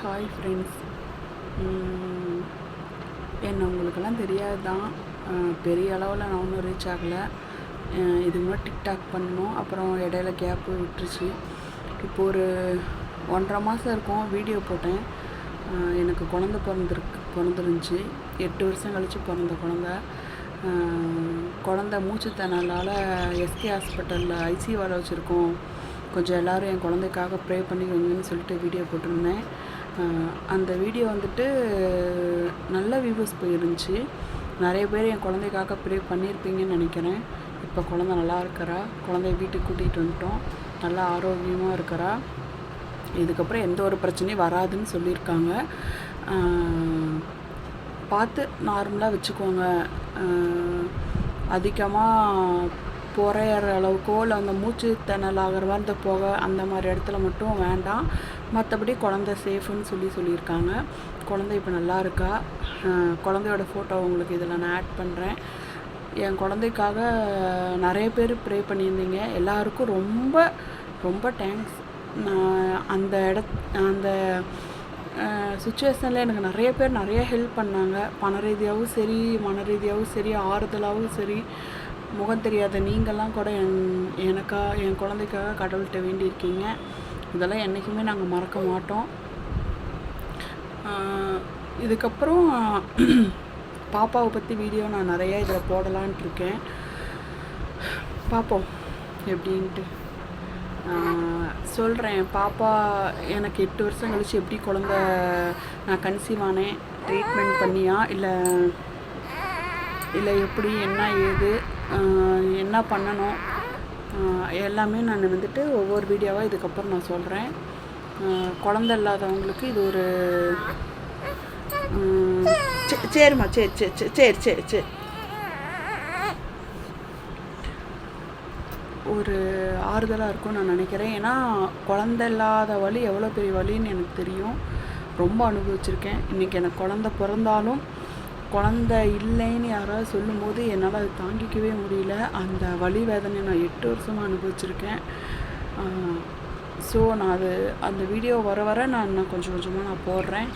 Hi friends. என்ன உங்களுக்கெல்லாம் தெரியாது தான், பெரிய அளவில் நான் ஒன்றும் ரீச் ஆகலை. இதுக்கு முன்னாடி டிக்டாக் பண்ணணும், அப்புறம் இடையில கேப்பு விட்டுருச்சு. இப்போ ஒரு 1.5 மாதம் இருக்கும் வீடியோ போட்டேன். எனக்கு குழந்த பிறந்துருந்துச்சு. 8 வருஷம் கழித்து பிறந்த குழந்த மூச்சுத்திணறலால் எஸ்கே ஹாஸ்பிட்டலில் ஐசியூவில் வச்சுருக்கோம். கொஞ்சம் எல்லோரும் என் குழந்தைக்காக ப்ரே பண்ணிக்கோங்கன்னு சொல்லிட்டு வீடியோ போட்டிருந்தேன். அந்த வீடியோ வந்துட்டு நல்ல வியூவர்ஸ் போயிருந்துச்சு. நிறைய பேர் என் குழந்தைக்காக ப்ரே பண்ணியிருப்பீங்கன்னு நினைக்கிறேன். இப்போ குழந்தை நல்லா இருக்கிறா. குழந்தைய வீட்டுக்கு கூட்டிகிட்டு வந்துட்டோம். நல்லா ஆரோக்கியமாக இருக்கிறா. இதுக்கப்புறம் எந்த ஒரு பிரச்சனையும் வராதுன்னு சொல்லியிருக்காங்க. பார்த்து நார்மலாக வச்சுக்கோங்க. அதிகமாக புறையிற அளவுக்கோ இல்லை அந்த மூச்சு திணறல் ஆகிற மாதிரி இந்த புகை அந்த மாதிரி இடத்துல மட்டும் வேண்டாம். மற்றபடி குழந்தை சேஃப்னு சொல்லியிருக்காங்க. குழந்தை இப்போ நல்லா இருக்கா. குழந்தையோட ஃபோட்டோ உங்களுக்கு இதில் நான் ஆட் பண்ணுறேன். என் குழந்தைக்காக நிறைய பேர் ப்ரே பண்ணியிருந்தீங்க. எல்லாருக்கும் ரொம்ப ரொம்ப தேங்க்ஸ். அந்த சுச்சுவேஷனில் எனக்கு நிறைய பேர் நிறைய ஹெல்ப் பண்ணாங்க. பண ரீதியாகவும் சரி, மன ரீதியாகவும் சரி, ஆறுதலாகவும் சரி. முகம் தெரியாத நீங்கள்லாம் கூட என் குழந்தைக்காக கடவுள்கிட்ட வேண்டியிருக்கீங்க. இதெல்லாம் என்றைக்குமே நாங்கள் மறக்க மாட்டோம். இதுக்கப்புறம் பாப்பாவை பற்றி வீடியோ நான் நிறையா இதில் போடலான்ட்டு இருக்கேன். பார்ப்போம் எப்படின்ட்டு சொல்கிறேன். பாப்பா எனக்கு 8 வருஷம் கழிச்சு எப்படி குழந்த நான் கன்சீவ் ஆனேன், ட்ரீட்மெண்ட் பண்ணியா இல்லை எப்படி என்ன ஏது என்ன பண்ணணும் எல்லாமே நான் வந்துட்டு ஒவ்வொரு வீடியோவாக இதுக்கப்புறம் நான் சொல்கிறேன். குழந்த இல்லாதவங்களுக்கு இது ஒரு சரிம்மா சரி ஒரு ஆறுதலாக இருக்கும்னு நான் நினைக்கிறேன். ஏன்னா குழந்த இல்லாத வலி எவ்வளோ பெரிய வலின்னு எனக்கு தெரியும். ரொம்ப அனுபவிச்சிருக்கேன். இன்றைக்கி எனக்கு குழந்த பிறந்தாலும் குழந்த இல்லைன்னு யாராவது சொல்லும்போது என்னால் அது தாங்கிக்கவே முடியல. அந்த வலி வேதனை நான் 8 வருஷமாக அனுபவிச்சிருக்கேன். ஸோ நான் அந்த வீடியோ வர நான் கொஞ்சம் கொஞ்சமாக நான் போடுறேன்.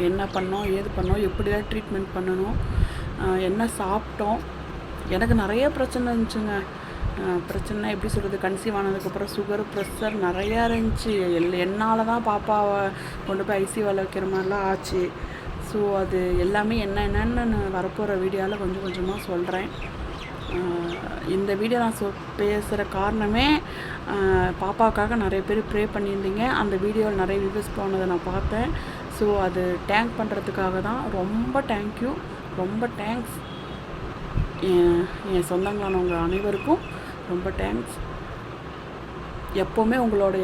என்ன பண்ணோம், ஏது பண்ணோம், எப்படிலாம் ட்ரீட்மெண்ட் பண்ணணும், என்ன சாப்பிட்டோம். எனக்கு நிறைய பிரச்சனை இருந்துச்சுங்க. பிரச்சனை எப்படி சொல்கிறது, கன்சீவ் ஆனதுக்கப்புறம் சுகர், ப்ரெஷர் நிறையா இருந்துச்சு. என்னால் தான் பாப்பாவை கொண்டு போய் ஐசியூவில் வைக்கிற மாதிரிலாம் ஆச்சு. ஸோ அது எல்லாமே என்னென்னு நான் வரப்போகிற வீடியோவில் கொஞ்சம் கொஞ்சமாக சொல்கிறேன். இந்த வீடியோ நான் பேசுகிற காரணமே பாப்பாவுக்காக நிறைய பேர் ப்ரே பண்ணியிருந்தீங்க. அந்த வீடியோவில் நிறைய வியூஸ் போனதை நான் பார்த்தேன். ஸோ அது டேங்க் பண்ணுறதுக்காக தான். ரொம்ப தேங்க்யூ, ரொம்ப தேங்க்ஸ். என் சொந்தங்களானவங்க அனைவருக்கும் ரொம்ப தேங்க்ஸ். எப்போவுமே உங்களோட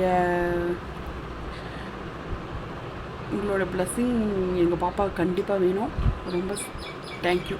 பிளெஸ்ஸிங் எங்கள் பாப்பாவுக்கு கண்டிப்பாக வேணும். ரொம்ப தேங்க்யூ.